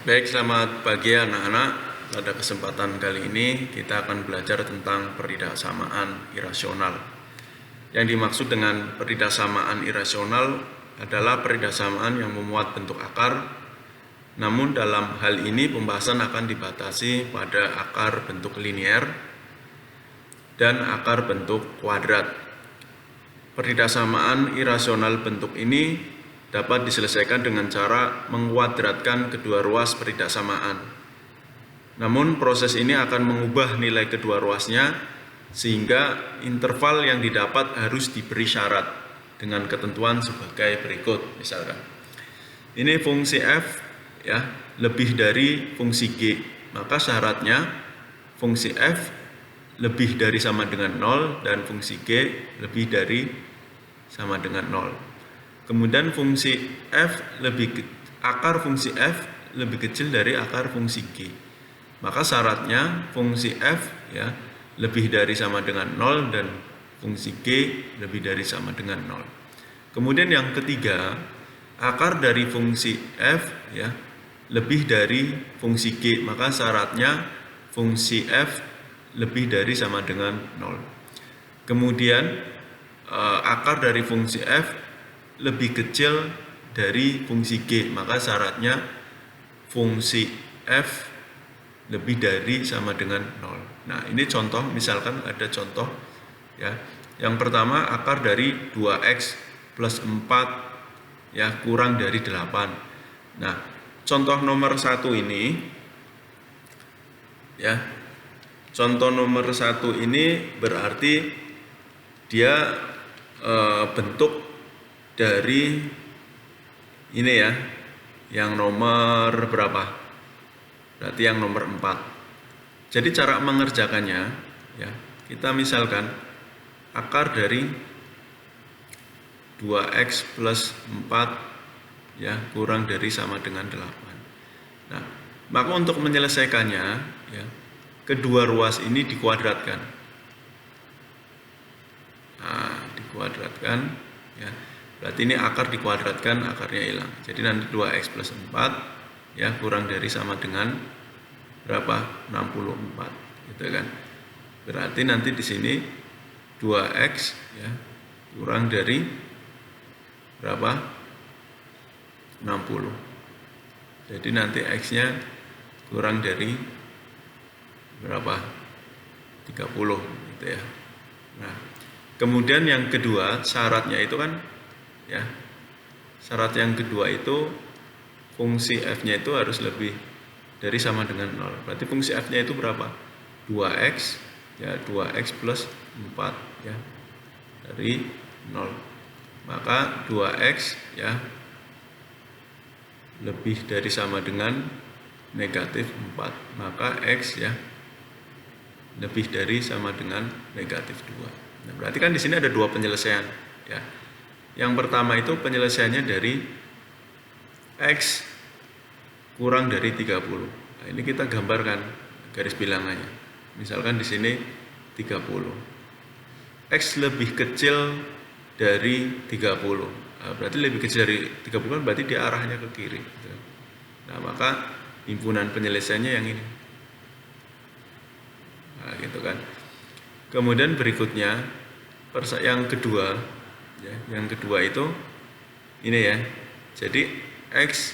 Baik, selamat pagi anak-anak. Pada kesempatan kali ini kita akan belajar tentang peridaksamaan irasional. Yang dimaksud dengan peridaksamaan irasional adalah peridaksamaan yang memuat bentuk akar. Namun dalam hal ini pembahasan akan dibatasi pada akar bentuk linier dan akar bentuk kuadrat. Peridaksamaan irasional bentuk ini dapat diselesaikan dengan cara mengkuadratkan kedua ruas peridaksamaan. Namun proses ini akan mengubah nilai kedua ruasnya sehingga interval yang didapat harus diberi syarat dengan ketentuan sebagai berikut. Misalkan ini fungsi f ya lebih dari fungsi g, maka syaratnya fungsi f lebih dari sama dengan 0 dan fungsi g lebih dari sama dengan 0. Kemudian fungsi f akar fungsi f lebih kecil dari akar fungsi g. Maka syaratnya fungsi f ya lebih dari sama dengan 0 dan fungsi g lebih dari sama dengan 0. Kemudian yang ketiga, akar dari fungsi f ya lebih dari fungsi g, maka syaratnya fungsi f lebih dari sama dengan 0. Kemudian akar dari fungsi f lebih kecil dari fungsi g, maka syaratnya fungsi f lebih dari sama dengan 0. Nah, ini contoh, misalkan ada contoh ya. Yang pertama, akar dari 2x plus 4 ya kurang dari 8. Nah, contoh nomor 1 ini ya. Contoh nomor 1 ini berarti dia bentuk dari ini ya, yang nomor berapa? Berarti yang nomor 4. Jadi cara mengerjakannya ya, kita misalkan akar dari 2x plus 4 ya kurang dari sama dengan 8. Nah, maka untuk menyelesaikannya ya, kedua ruas ini dikuadratkan. Nah, dikuadratkan ya. Berarti ini akar dikuadratkan, akarnya hilang. Jadi nanti 2x plus 4 ya kurang dari sama dengan berapa? 64, gitu kan. Berarti nanti di sini 2x ya kurang dari berapa? 60. Jadi nanti x-nya kurang dari berapa? 30, gitu ya. Nah, kemudian yang kedua, syaratnya itu kan ya, syarat yang kedua itu fungsi f-nya itu harus lebih dari sama dengan 0. Berarti fungsi f-nya itu berapa? 2x ya, 2x plus 4 ya dari 0. Maka 2x ya lebih dari sama dengan negatif 4. Maka x ya lebih dari sama dengan negatif 2. Nah, berarti kan di sini ada dua penyelesaian ya. Yang pertama itu penyelesaiannya dari x kurang dari 30. Nah, ini kita gambarkan garis bilangannya. Misalkan di sini 30. X lebih kecil dari 30. Nah, berarti lebih kecil dari 30 kan berarti dia arahnya ke kiri. Nah, maka himpunan penyelesaiannya yang ini. Nah, gitu kan. Kemudian berikutnya yang kedua ya, yang kedua itu ini ya. Jadi x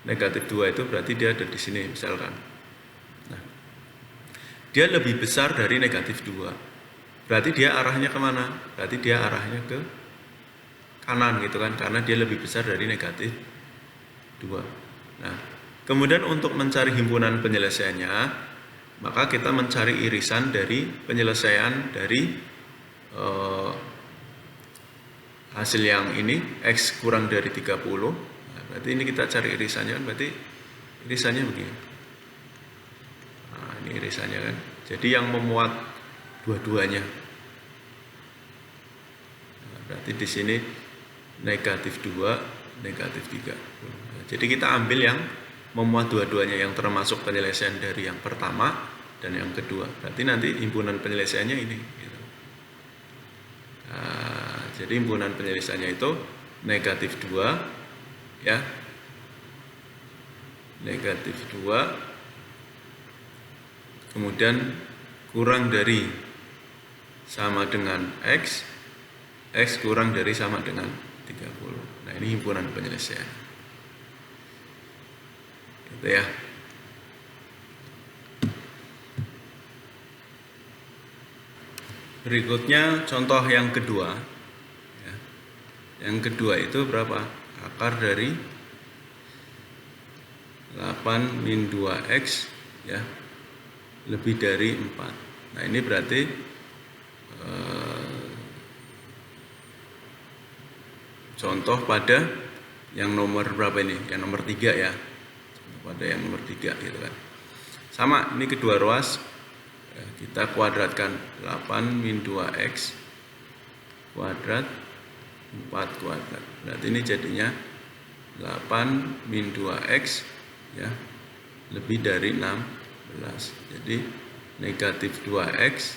negatif 2 itu berarti dia ada di sini misalkan. Nah, dia lebih besar dari negatif 2. Berarti dia arahnya kemana? Berarti dia arahnya ke kanan gitu kan, karena dia lebih besar dari negatif 2. Nah, kemudian untuk mencari himpunan penyelesaiannya, maka kita mencari irisan dari penyelesaian dari hasil yang ini x kurang dari 30. Nah, berarti ini kita cari irisannya kan, berarti irisannya begini. Nah, ini irisannya kan. Jadi yang memuat dua-duanya. Nah, berarti di sini negatif 2, negatif 3. Nah, jadi kita ambil yang memuat dua-duanya, yang termasuk penyelesaian dari yang pertama dan yang kedua. Berarti nanti himpunan penyelesaiannya ini gitu. Nah, jadi himpunan penyelesaiannya itu negatif 2 ya negatif 2, kemudian kurang dari sama dengan X kurang dari sama dengan 30. Nah, ini himpunan penyelesaian. Gitu ya. Berikutnya contoh yang kedua. Ya. Yang kedua itu berapa? Akar dari 8 min 2X ya, lebih dari 4. Nah, ini berarti contoh pada yang nomor berapa ini? Yang nomor 3 ya. Pada yang nomor 3 gitu kan. Sama, ini kedua ruas ya, kita kuadratkan 8 min 2X kuadrat 4 kuadrat. Berarti ini jadinya 8 min 2X ya, lebih dari 16. Jadi negatif 2X.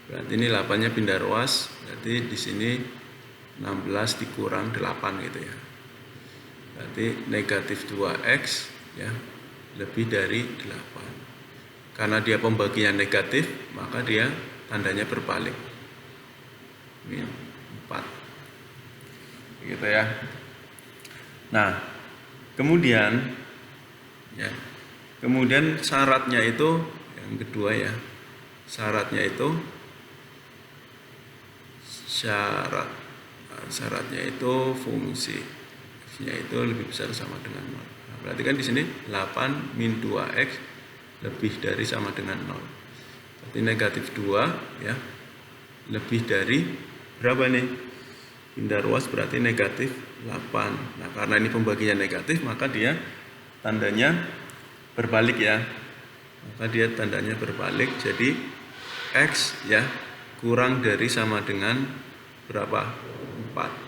Berarti ini 8-nya pindah ruas. Berarti di sini 16 dikurang 8 gitu ya. Berarti negatif 2X ya, lebih dari 8. Karena dia pembagian negatif, maka dia tandanya berbalik. Min 4. Gitu ya. Nah, kemudian ya, kemudian syaratnya itu yang kedua ya. Syaratnya itu syaratnya itu fungsi X-nya itu lebih besar sama dengan 0. Nah, berarti kan di sini 8 min 2X lebih dari sama dengan 0. Berarti negatif 2 ya, lebih dari berapa nih? Pindah ruas berarti negatif 8. Nah, karena ini pembagian negatif, maka dia tandanya berbalik ya. Maka dia tandanya berbalik, jadi X ya kurang dari sama dengan berapa? 4.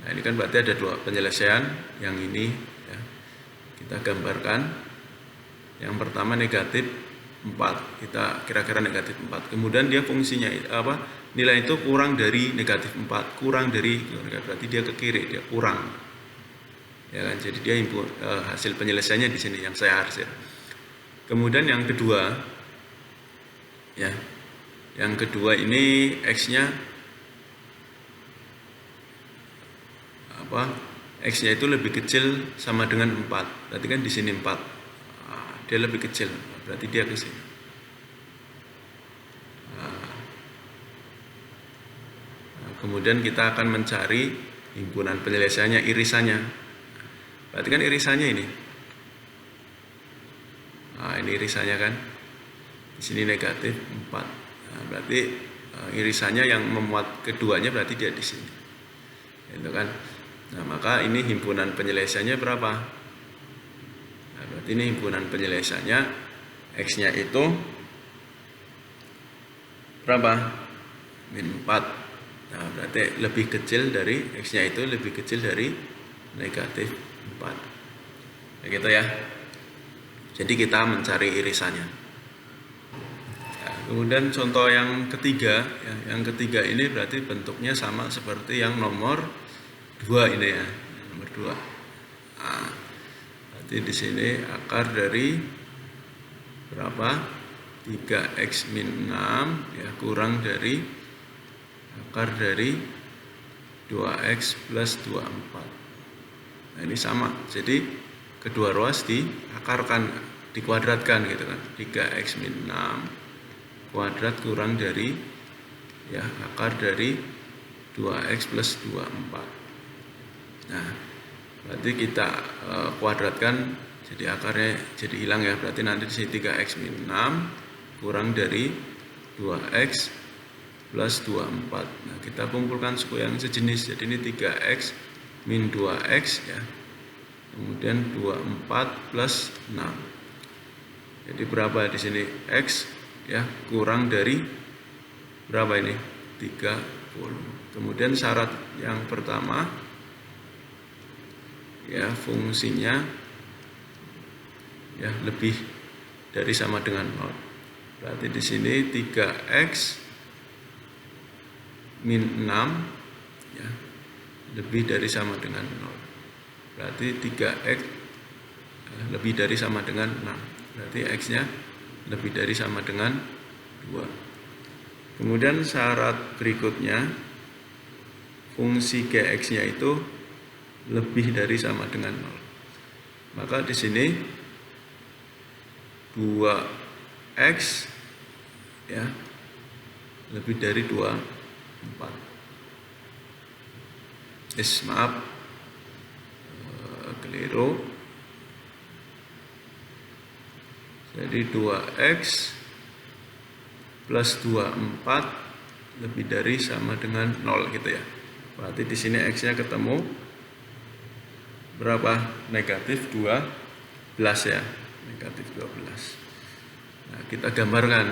Nah, ini kan berarti ada dua penyelesaian. Yang ini ya, kita gambarkan. Yang pertama negatif 4, kita kira-kira negatif 4. Kemudian dia fungsinya apa? Nilai itu kurang dari negatif 4, kurang dari, berarti dia ke kiri, dia kurang. Ya kan? Jadi dia hasil penyelesaiannya di sini yang saya hasil. Kemudian yang kedua ya. Yang kedua ini X-nya apa? X-nya itu lebih kecil sama dengan 4. Berarti kan di sini 4. Nah, dia lebih kecil. Berarti dia ke sini. Nah, kemudian kita akan mencari himpunan penyelesaiannya, irisannya. Berarti kan irisannya ini. Nah, ini irisannya kan. Di sini negatif 4. Nah, berarti irisannya yang memuat keduanya berarti dia di sini. Itu kan. Nah, maka ini himpunan penyelesaiannya berapa? Nah, berarti ini himpunan penyelesaiannya X-nya itu berapa? Min 4. Nah, berarti lebih kecil dari X-nya itu lebih kecil dari negatif 4. Nah, gitu ya. Jadi kita mencari irisannya. Nah, kemudian contoh yang ketiga, ya, yang ketiga ini berarti bentuknya sama seperti yang nomor 2 ini ya, nomor 2. Nah, berarti di sini akar dari berapa? 3X min 6 ya, kurang dari akar dari 2X plus 24. Nah, ini sama. Jadi kedua ruas diakarkan, dikuadratkan gitu kan. 3X min 6 kuadrat kurang dari ya akar dari 2X plus 24. Nah, berarti kita kuadratkan, jadi akarnya jadi hilang ya. Berarti nanti di sini 3X min 6 kurang dari 2X plus 24. Nah, kita kumpulkan suku yang sejenis. Jadi ini 3X min 2X ya. Kemudian 24 plus 6. Jadi berapa di sini? X ya kurang dari berapa ini? 30. Kemudian syarat yang pertama ya, fungsinya ya lebih dari sama dengan 0. Berarti di sini 3X min 6 ya, lebih dari sama dengan 0. Berarti 3X lebih dari sama dengan 6. Berarti X-nya lebih dari sama dengan 2. Kemudian syarat berikutnya, fungsi Gx-nya itu lebih dari sama dengan 0. Maka di sini 2X ya lebih dari 24. Maaf, keliru. Jadi 2X plus 24 lebih dari sama dengan 0 gitu ya. Berarti di sini X-nya ketemu berapa? Negatif 12 ya. Negatif 12. Nah, kita gambarkan.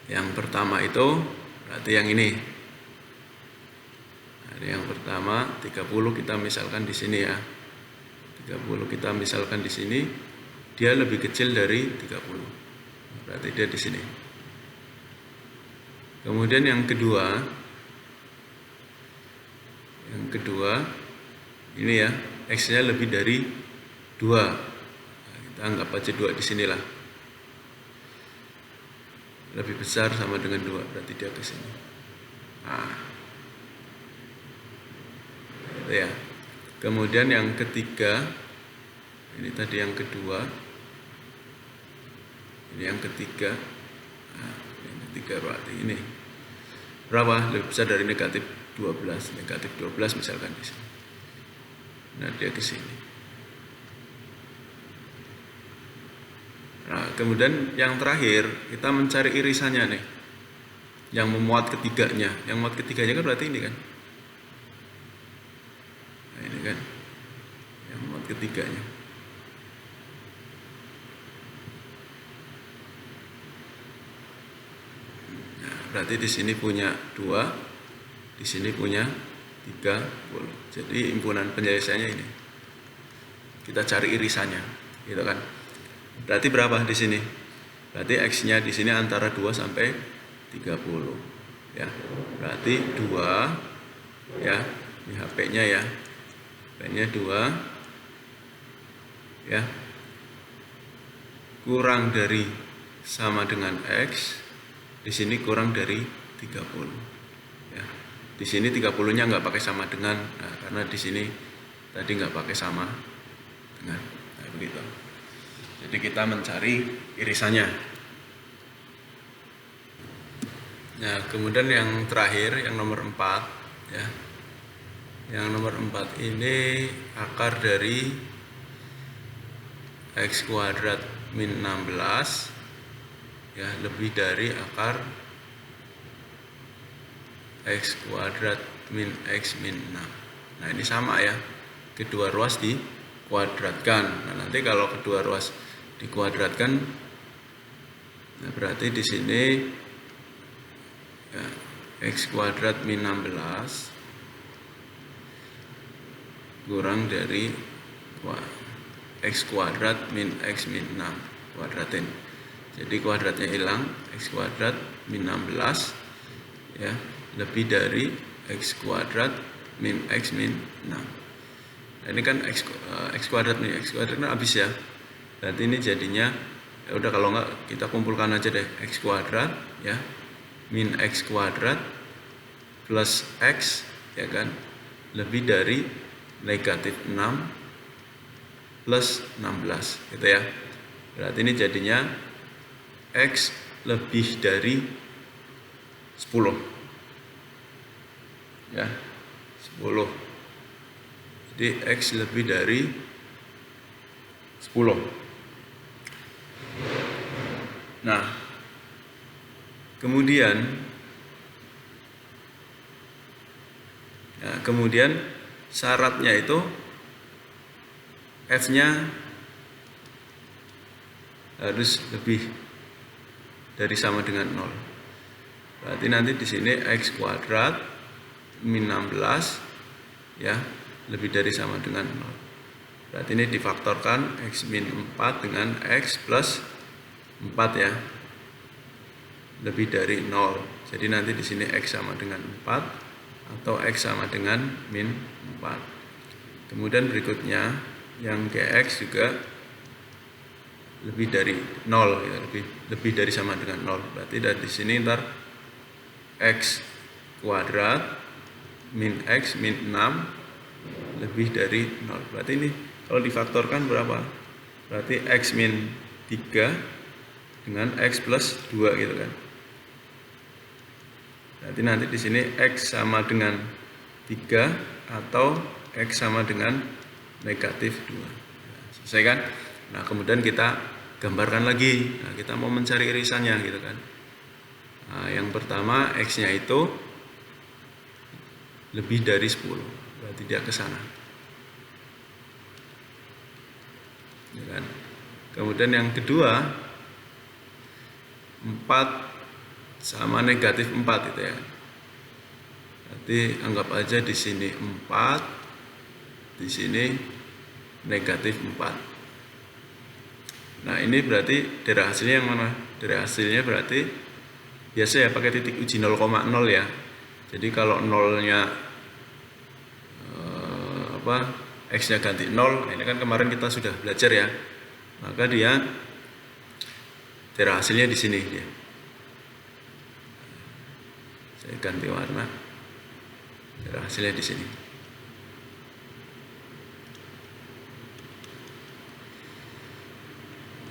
Yang pertama itu berarti yang ini. Nah, yang pertama 30 kita misalkan di sini ya. 30 kita misalkan di sini, dia lebih kecil dari 30. Berarti dia di sini. Kemudian yang kedua ini ya, X-nya lebih dari 2. Nah, kita anggap aja 2 di sinilah. Lebih besar sama dengan 2, berarti dia ke sini. Nah, gitu ya. Kemudian yang ketiga, ini tadi yang kedua, ini yang ketiga. Nah, yang ketiga berarti ini berapa? Lebih besar dari negatif 12. Negatif 12 misalkan di sini. Nah, dia ke sini. Nah, kemudian yang terakhir kita mencari irisannya nih, yang memuat ketiganya. Yang memuat ketiganya kan berarti ini kan. Nah, ini kan yang memuat ketiganya. Nah, berarti di sini punya 2, di sini punya 30. Jadi himpunan penyelesaiannya ini. Kita cari irisannya, gitu kan. Berarti berapa di sini? Berarti X-nya di sini antara 2 sampai 30. Ya. Berarti 2 ya, ini HP-nya ya. HP-nya 2 ya. Kurang dari sama dengan X, di sini kurang dari 30. Ya. Di sini 30-nya nggak pakai sama dengan, nah, karena di sini tadi nggak pakai sama dengan, nah, begitu. Jadi kita mencari irisannya. Nah, kemudian yang terakhir, yang nomor 4 ya. Yang nomor 4 ini akar dari X kuadrat min 16 ya, lebih dari akar X kuadrat min X min 6. Nah, ini sama ya, kedua ruas dikuadratkan. Nah, nanti kalau kedua ruas dikuadratkan, nah berarti di sini ya, X kuadrat min 16 kurang dari X kuadrat min X min 6 kuadratin. Jadi kuadratnya hilang, X kuadrat min 16 ya, lebih dari X kuadrat min X min 6. Nah, ini kan X kuadrat min X kuadrat kan habis ya. Berarti ini jadinya, ya udah kalau enggak kita kumpulkan aja deh, X kuadrat ya, min X kuadrat plus X ya kan, lebih dari negatif 6 plus 16 gitu ya. Berarti ini jadinya X lebih dari 10 ya, 10. Jadi X lebih dari 10. Nah, kemudian syaratnya itu F-nya harus lebih dari sama dengan 0. Berarti nanti di sini X kuadrat min 16 ya, lebih dari sama dengan 0. Berarti ini difaktorkan X min 4 dengan X plus 4 ya, lebih dari 0. Jadi nanti di sini X sama dengan 4 atau X sama dengan min 4. Kemudian berikutnya yang Gx juga lebih dari 0 ya, lebih dari sama dengan 0. Berarti dari sini ntar X kuadrat min X min 6 lebih dari 0. Berarti ini kalau difaktorkan berapa? Berarti X min 3 dengan X plus 2 gitu kan. Berarti nanti di sini X sama dengan 3 atau X sama dengan negatif 2. Selesai kan? Nah, kemudian kita gambarkan lagi. Nah, kita mau mencari irisannya gitu kan. Nah, yang pertama X-nya itu lebih dari 10. Berarti dia ke sana. Ya kan? Kemudian yang kedua 4 sama negatif 4 itu ya. Berarti anggap aja di sini 4, di sini negatif 4. Nah, ini berarti daerah hasilnya yang mana? Daerah hasilnya berarti biasa ya pakai titik uji 0,0 ya. Jadi kalau nolnya X-nya ganti 0, ini kan kemarin kita sudah belajar ya. Maka dia daerah hasilnya di sini dia. Saya ganti warna. Daerah hasilnya di sini.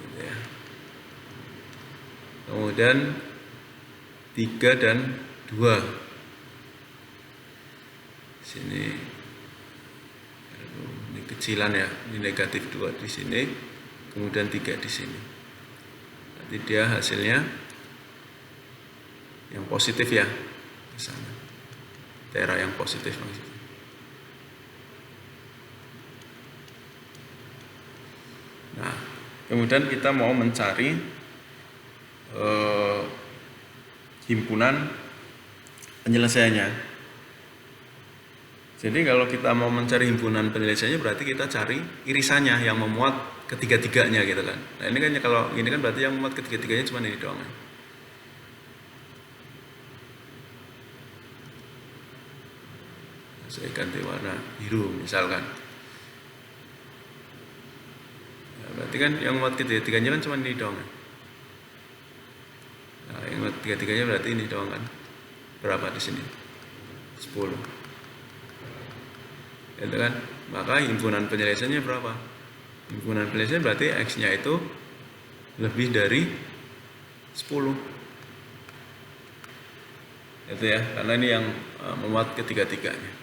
Gitu ya. Kemudian 3 dan 2. Sini ini kecilan ya, ini negatif 2 di sini, kemudian 3 di sini. Nanti dia hasilnya yang positif ya, di sana. Daerah yang positif maksudnya. Nah, kemudian kita mau mencari himpunan penyelesaiannya. Jadi kalau kita mau mencari himpunan penyelesaiannya berarti kita cari irisannya yang memuat ketiga-tiganya gitu kan. Nah, ini kan kalau ini kan berarti yang memuat ketiga-tiganya cuma ini doang. Saya ganti warna biru misalkan. Nah, berarti kan yang memuat ketiga-tiganya kan cuma ini doang. Nah, yang memuat ketiga-tiganya berarti ini doang kan. Berapa di sini? 10. Gitu kan? Maka himpunan penyelesaiannya berapa? Himpunan penyelesaian berarti X-nya itu lebih dari 10. Itu ya, karena ini yang memuat ketiga-tiganya.